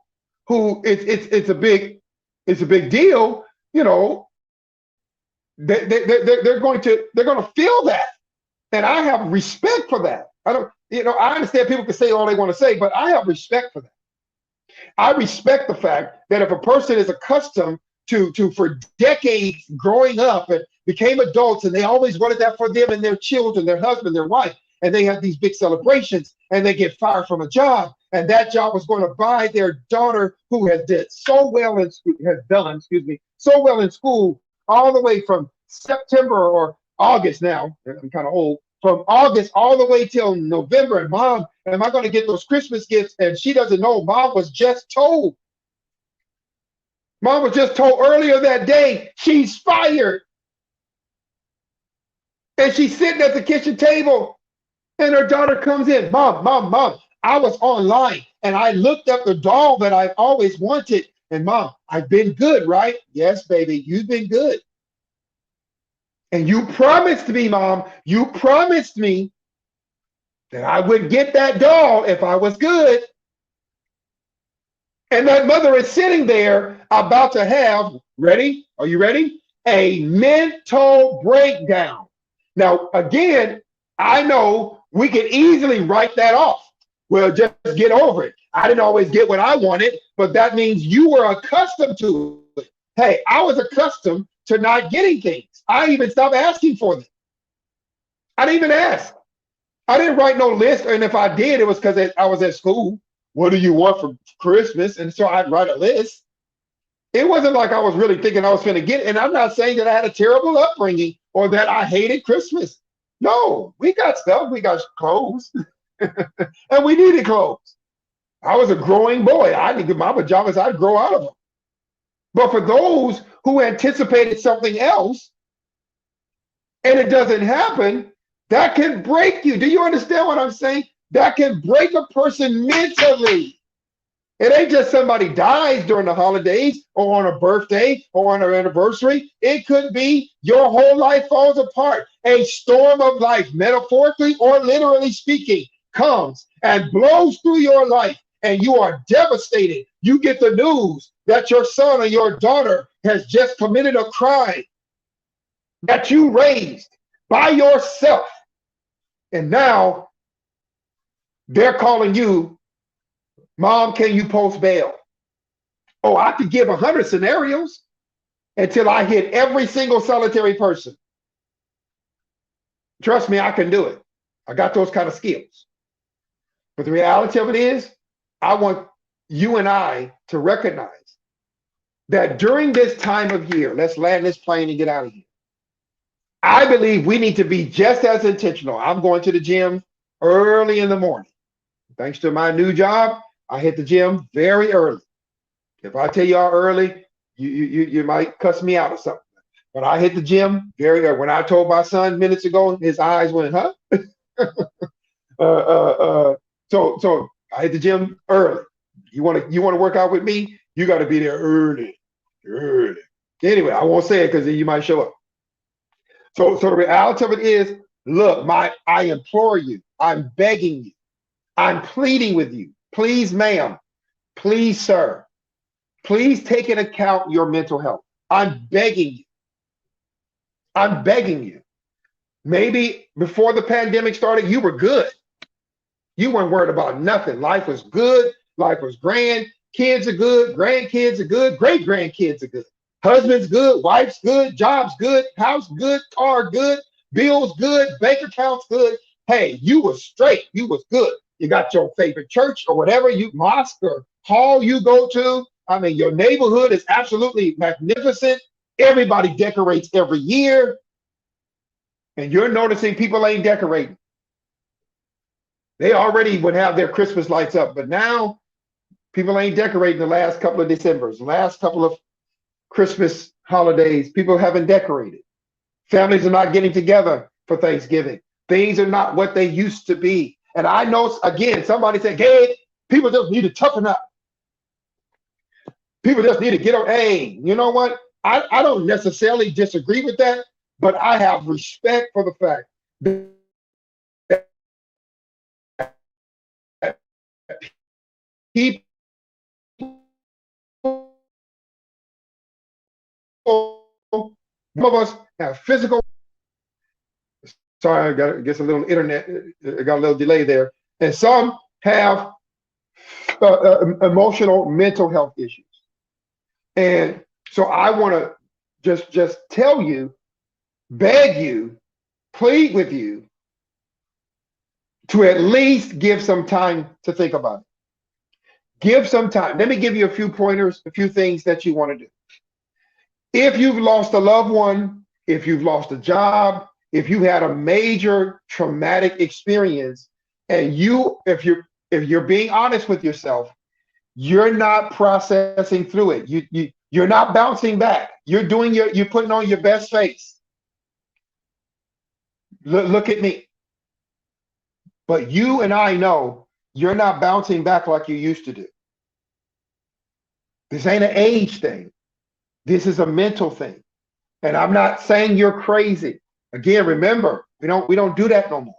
who it's a big deal, you know, they're going to feel that. And I have respect for that. I understand people can say all they want to say, but I have respect for that. I respect the fact that if a person is accustomed to for decades growing up and became adults, and they always wanted that for them and their children, their husband, their wife, and they have these big celebrations, and they get fired from a job, and that job was going to buy their daughter, who has done so well in school, all the way from September or August now. I'm kind of old. From August all the way till November, and mom, am I going to get those Christmas gifts? And she doesn't know. Mom was just told. Mom was just told earlier that day she's fired. And she's sitting at the kitchen table, and her daughter comes in. Mom, I was online and I looked up the doll that I've always wanted. And Mom, I've been good, right? Yes, baby, you've been good. And you promised me, Mom, you promised me that I would get that doll if I was good. And that mother is sitting there about to have, ready? Are you ready? A mental breakdown. Now, again, I know we can easily write that off. Well, just get over it. I didn't always get what I wanted, but that means you were accustomed to it. Hey, I was accustomed to not getting things. I even stopped asking for them. I didn't even ask. I didn't write no list, and if I did, it was because I was at school. What do you want for Christmas? And so I'd write a list. It wasn't like I was really thinking I was going to get it. And I'm not saying that I had a terrible upbringing or that I hated Christmas. No, we got stuff. We got clothes. And we needed clothes. I was a growing boy. I needed my pajamas. I'd grow out of them. But for those who anticipated something else and it doesn't happen, that can break you. Do you understand what I'm saying? That can break a person mentally. It ain't just somebody dies during the holidays or on a birthday or on an anniversary. It could be your whole life falls apart. A storm of life, metaphorically or literally speaking, comes and blows through your life and you are devastated. You get the news that your son or your daughter has just committed a crime that you raised by yourself. And now they're calling you, Mom, can you post bail? Oh, I could give 100 scenarios until I hit every single solitary person. Trust me, I can do it. I got those kind of skills. But the reality of it is, I want you and I to recognize that during this time of year, let's land this plane and get out of here. I believe we need to be just as intentional. I'm going to the gym early in the morning. Thanks to my new job, I hit the gym very early. If I tell y'all early, you might cuss me out or something. But I hit the gym very early. When I told my son minutes ago, his eyes went, huh? So I hit the gym early. You want to work out with me? You got to be there early. Anyway, I won't say it because then you might show up. So the reality of it is, look, I implore you, I'm begging you, I'm pleading with you. Please, ma'am, please, sir, please take into account your mental health. I'm begging you. I'm begging you. Maybe before the pandemic started, you were good. You weren't worried about nothing. Life was good. Life was grand. Kids are good. Grandkids are good. Great grandkids are good. Husband's good. Wife's good. Job's good. House good. Car good. Bills good. Bank accounts good. Hey, you was straight. You was good. You got your favorite church or whatever mosque or hall you go to. I mean, your neighborhood is absolutely magnificent. Everybody decorates every year. And you're noticing people ain't decorating. They already would have their Christmas lights up, but now people ain't decorating the last couple of Decembers, the last couple of Christmas holidays. People haven't decorated. Families are not getting together for Thanksgiving. Things are not what they used to be. And I know, again, somebody said, hey, people just need to toughen up. People just need to get on. Hey, you know what? I don't necessarily disagree with that, but I have respect for the fact that people, some of us have physical. Sorry, I guess a little internet, I got a little delay there. And some have emotional, mental health issues. And so I want to just tell you, beg you, plead with you to at least give some time to think about it. Give some time. Let me give you a few pointers, a few things that you want to do. If you've lost a loved one, if you've lost a job, if you had a major traumatic experience, and if you're being honest with yourself, you're not processing through it. You're not bouncing back. You're putting on your best face. Look at me. But you and I know you're not bouncing back like you used to do. This ain't an age thing. This is a mental thing. And I'm not saying you're crazy. Again, remember, we don't do that no more.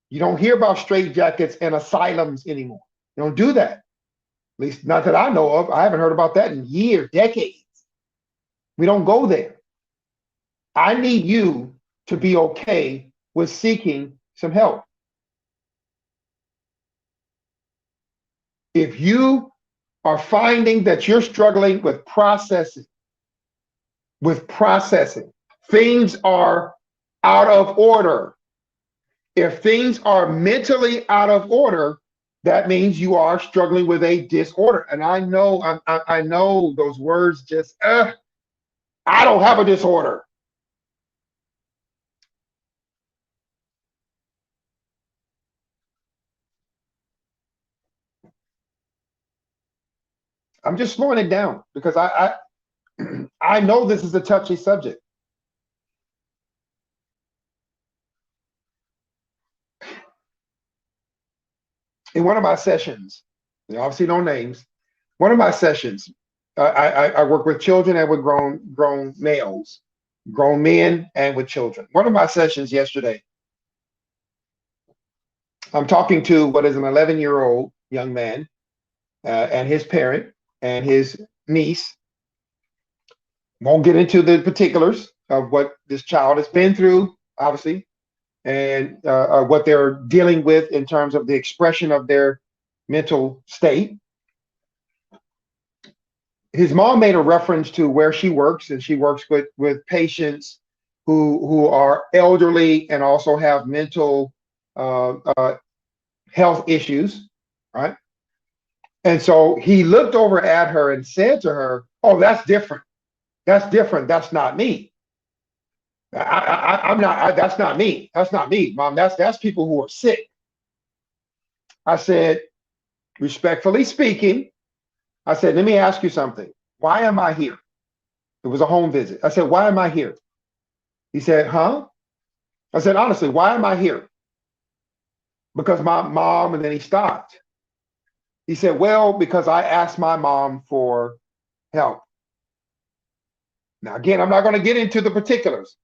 You don't hear about straitjackets and asylums anymore. You don't do that. At least not that I know of. I haven't heard about that in years, decades. We don't go there. I need you to be okay with seeking some help. If you are finding that you're struggling with processing, things are out of order. If things are mentally out of order, that means you are struggling with a disorder. And I know those words just, I don't have a disorder. I'm just slowing it down because I I know this is a touchy subject. In one of my sessions, obviously no names, one of my sessions, I work with children and with grown males, grown men and with children. One of my sessions yesterday, I'm talking to what is an 11-year-old young man and his parent and his niece. Won't get into the particulars of what this child has been through, obviously, and what they're dealing with in terms of the expression of their mental state. His mom made a reference to where she works, and she works with patients who are elderly and also have mental uh, uh, health issues, right? And so he looked over at her and said to her, "Oh, that's different. That's different. That's not me. I'm not. That's not me. That's not me, Mom. That's people who are sick." I said, respectfully speaking, I said, "Let me ask you something. Why am I here?" It was a home visit. I said, "Why am I here?" He said, "Huh?" I said, "Honestly, why am I here?" "Because my mom," and then he stopped. He said, "Well, because I asked my mom for help." Now, again, I'm not going to get into the particulars.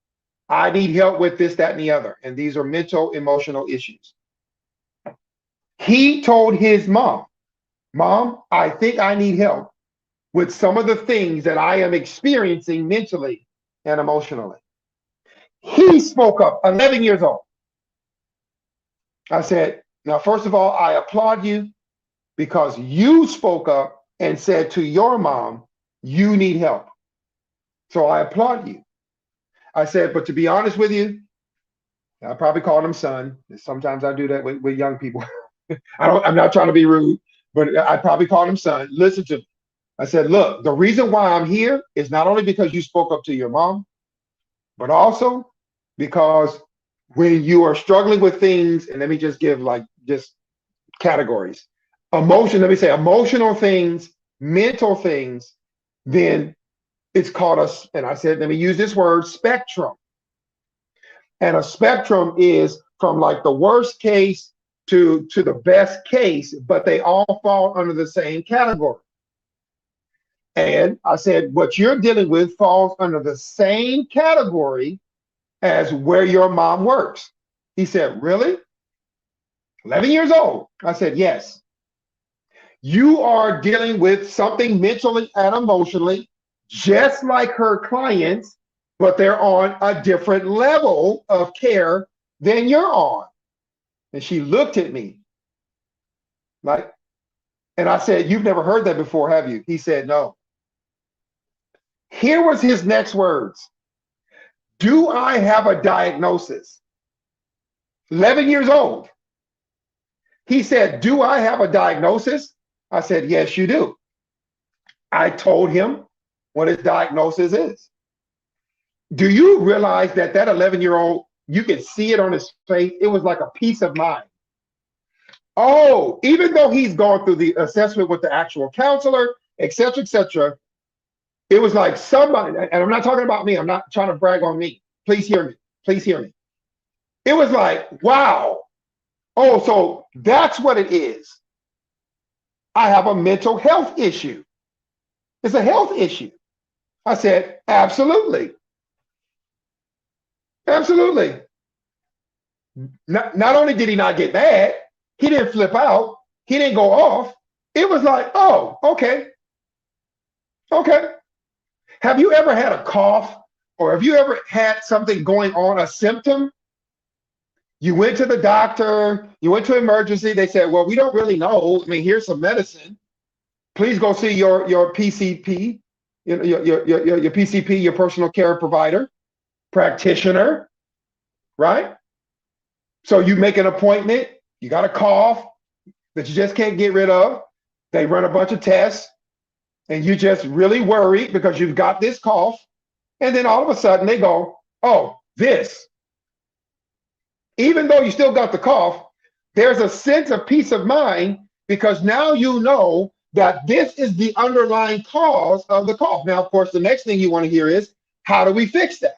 I need help with this, that, and the other. And these are mental, emotional issues. He told his mom, "Mom, I think I need help with some of the things that I am experiencing mentally and emotionally." He spoke up, 11 years old. I said, "Now, first of all, I applaud you because you spoke up and said to your mom, you need help. So I applaud you." I said, "But to be honest with you," I probably called him son. Sometimes I do that with young people. I'm not trying to be rude, but I probably called him son. "Listen to me." I said, "Look, the reason why I'm here is not only because you spoke up to your mom, but also because when you are struggling with things, and let me just give like just categories, let me say emotional things, mental things, then it's called us." And I said, let me use this word, spectrum. And a spectrum is from like the worst case to the best case, but they all fall under the same category. And I said, what you're dealing with falls under the same category as where your mom works. He said, "Really? 11 years old?" I said, "Yes. You are dealing with something mentally and emotionally, just like her clients, but they're on a different level of care than you're on." And she looked at me like, and I said, "You've never heard that before, have you?" He said, "No." Here was his next words: "Do I have a diagnosis?" 11 years old. He said, "Do I have a diagnosis?" I said, "Yes, you do." I told him what his diagnosis is. Do you realize that 11-year-old, you could see it on his face? It was like a peace of mind. Oh, even though he's gone through the assessment with the actual counselor, et cetera, it was like somebody, and I'm not talking about me, I'm not trying to brag on me. Please hear me. Please hear me. It was like, wow. Oh, so that's what it is. I have a mental health issue. It's a health issue. I said, absolutely. Absolutely. Not only did he not get mad, he didn't flip out, he didn't go off. It was like, oh, okay, okay. Have you ever had a cough, or have you ever had something going on, a symptom? You went to the doctor, you went to emergency, they said, well, we don't really know. I mean, here's some medicine. Please go see your PCP, your PCP, your personal care provider, practitioner, right? So you make an appointment, you got a cough that you just can't get rid of. They run a bunch of tests, and you just really worried because you've got this cough. And then all of a sudden they go, oh, this. Even though you still got the cough, there's a sense of peace of mind because now you know that this is the underlying cause of the cough. Now, of course, the next thing you want to hear is, how do we fix that?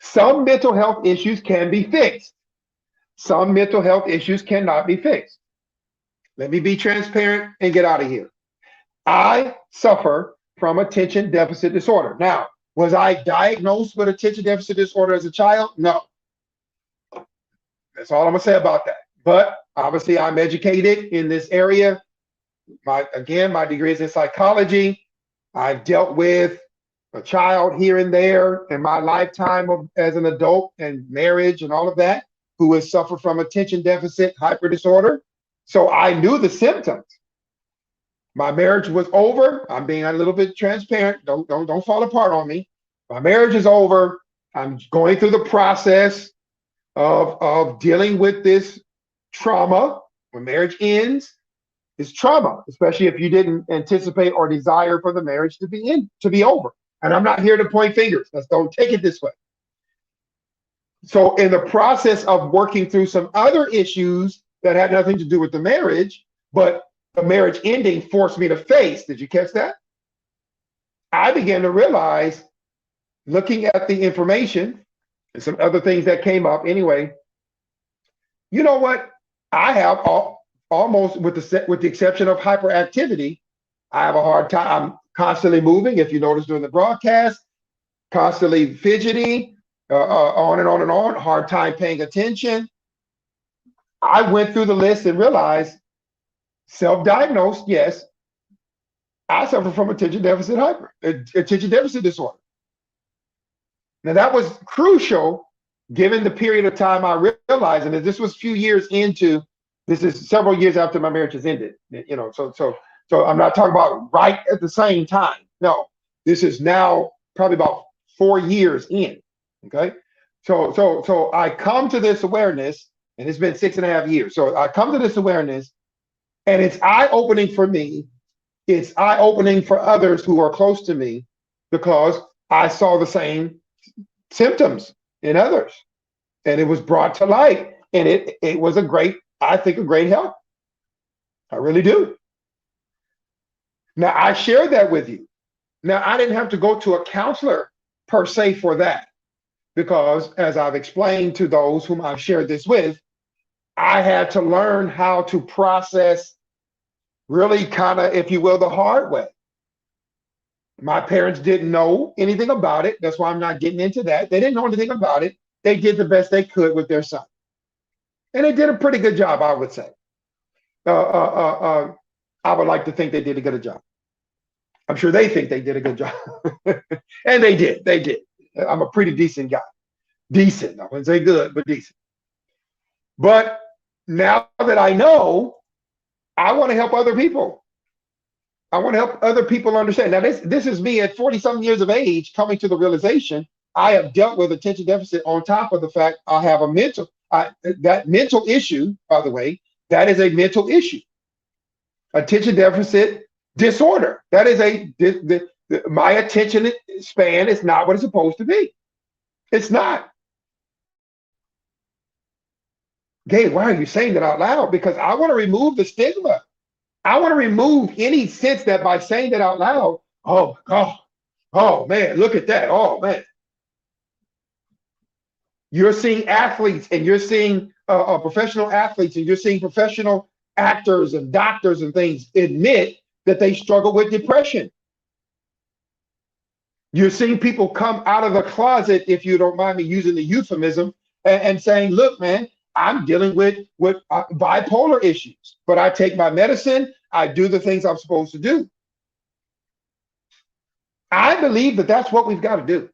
Some mental health issues can be fixed. Some mental health issues cannot be fixed. Let me be transparent and get out of here. I suffer from attention deficit disorder. Now, was I diagnosed with attention deficit disorder as a child? No. That's all I'm going to say about that. But obviously, I'm educated in this area. My degree is in psychology. I've dealt with a child here and there in my lifetime as an adult and marriage and all of that who has suffered from attention deficit hyper disorder. So I knew the symptoms. My marriage was over. I'm being a little bit transparent. Don't fall apart on me. My marriage is over. I'm going through the process of dealing with this trauma. When marriage ends, it's trauma, especially if you didn't anticipate or desire for the marriage to be over. And I'm not here to point fingers. Don't take it this way. So in the process of working through some other issues that had nothing to do with the marriage, but the marriage ending forced me to face, did you catch that? I began to realize, looking at the information and some other things that came up anyway, you know what? I have almost, with the exception of hyperactivity, I have a hard time. I'm constantly moving, if you notice during the broadcast, constantly fidgety, on and on and on, hard time paying attention. I went through the list and realized, self-diagnosed, yes, I suffer from attention deficit disorder. Now that was crucial given the period of time I realized, and this was a few years into, this is several years after my marriage has ended, so I'm not talking about right at the same time. No, this is now probably about 4 years in. Okay. So I come to this awareness, and it's been 6.5 years. So I come to this awareness, and it's eye-opening for me. It's eye-opening for others who are close to me, because I saw the same symptoms in others, and it was brought to light, and it was I think a great help. I really do. Now, I shared that with you. Now, I didn't have to go to a counselor per se for that, because as I've explained to those whom I've shared this with, I had to learn how to process, really kind of, if you will, the hard way. My parents didn't know anything about it. That's why I'm not getting into that. They didn't know anything about it. They did the best they could with their son. And they did a pretty good job, I would say. I would like to think they did a good job. I'm sure they think they did a good job. And they did. They did. I'm a pretty decent guy. Decent. I wouldn't say good, but decent. But now that I know, I want to help other people. I want to help other people understand. Now, this is me at 40-something years of age coming to the realization I have dealt with attention deficit on top of the fact I have that mental issue, by the way, that is a mental issue. Attention deficit disorder. That is my attention span is not what it's supposed to be. It's not. Gabe, why are you saying that out loud? Because I want to remove the stigma. I want to remove any sense that by saying that out loud, oh man, look at that. Oh man. You're seeing athletes, and you're seeing professional athletes, and you're seeing professional actors and doctors and things admit that they struggle with depression. You're seeing people come out of the closet, if you don't mind me using the euphemism, and saying, look, man, I'm dealing with bipolar issues, but I take my medicine. I do the things I'm supposed to do. I believe that that's what we've got to do.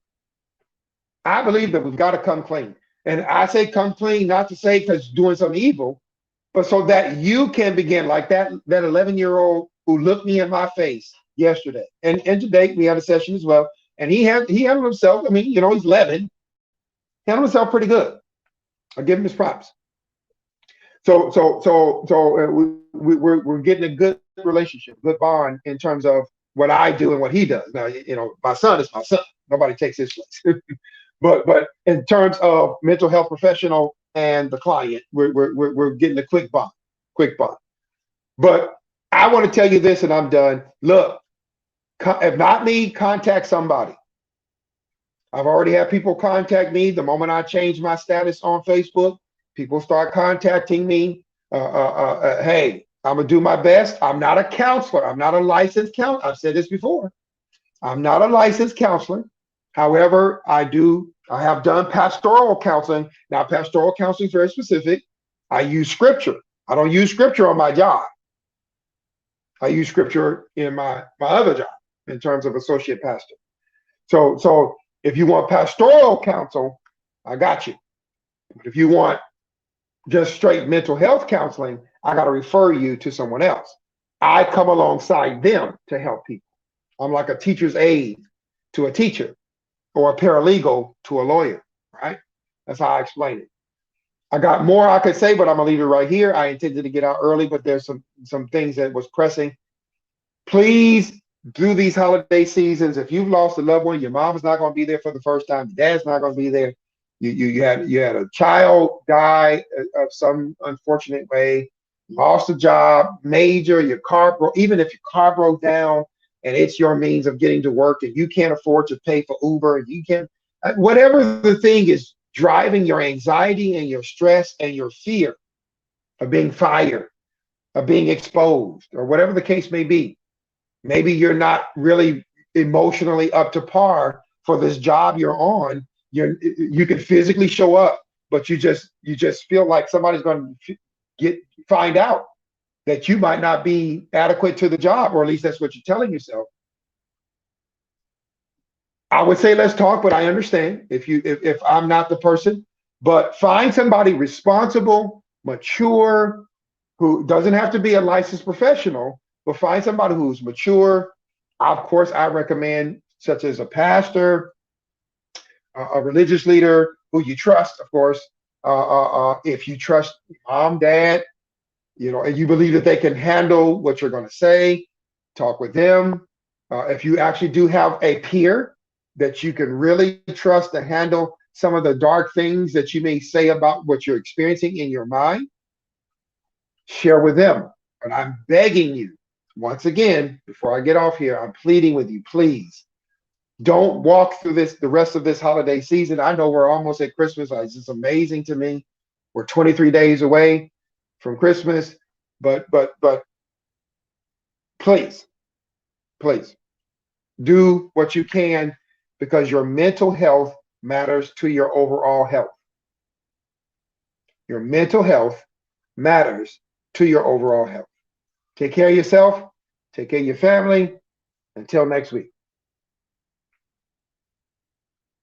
I believe that we've got to come clean. And I say come clean, not to say because doing some evil, but so that you can begin, like that 11-year-old who looked me in my face yesterday. And today we had a session as well. And he handled himself. I mean, he's 11. Handled himself pretty good. I give him his props. So we're getting a good relationship, good bond in terms of what I do and what he does. Now, my son is my son. Nobody takes his place. but in terms of mental health professional and the client, we're getting a quick bond. But I want to tell you this, and I'm done. Look, if not me, contact somebody. I've already had people contact me. The moment I change my status on Facebook, people start contacting me. Hey, I'm gonna do my best. I'm not a counselor. I'm not a licensed counselor. I've said this before. I'm not a licensed counselor. However, I have done pastoral counseling. Now, pastoral counseling is very specific. I use scripture. I don't use scripture on my job. I use scripture in my other job in terms of associate pastor. So if you want pastoral counsel, I got you. But if you want just straight mental health counseling, I got to refer you to someone else. I come alongside them to help people. I'm like a teacher's aide to a teacher or a paralegal to a lawyer, right? That's how I explain it. I got more I could say, but I'm gonna leave it right here. I intended to get out early, but there's some things that was pressing. Please, through these holiday seasons, if you've lost a loved one, your mom's not going to be there for the first time, your dad's not going to be there. You had a child die of some unfortunate way, lost a job, major, your car broke, even if your car broke down and it's your means of getting to work and you can't afford to pay for Uber, and you can, whatever the thing is driving your anxiety and your stress and your fear of being fired, of being exposed, or whatever the case may be. Maybe you're not really emotionally up to par for this job you're on. You can physically show up, but you just feel like somebody's going to find out that you might not be adequate to the job, or at least that's what you're telling yourself. I would say let's talk, but I understand if I'm not the person. But find somebody responsible, mature, who doesn't have to be a licensed professional, but find somebody who's mature. Of course, I recommend such as a pastor, a religious leader who you trust, of course. If you trust mom, dad, and you believe that they can handle what you're going to say, talk with them. If you actually do have a peer that you can really trust to handle some of the dark things that you may say about what you're experiencing in your mind, share with them. But I'm begging you, once again, before I get off here, I'm pleading with you, please don't walk through the rest of this holiday season. I know we're almost at Christmas. It's just amazing to me. We're 23 days away from Christmas, but please, please do what you can, because your mental health matters to your overall health. Your mental health matters to your overall health. Take care of yourself. Take care of your family. Until next week.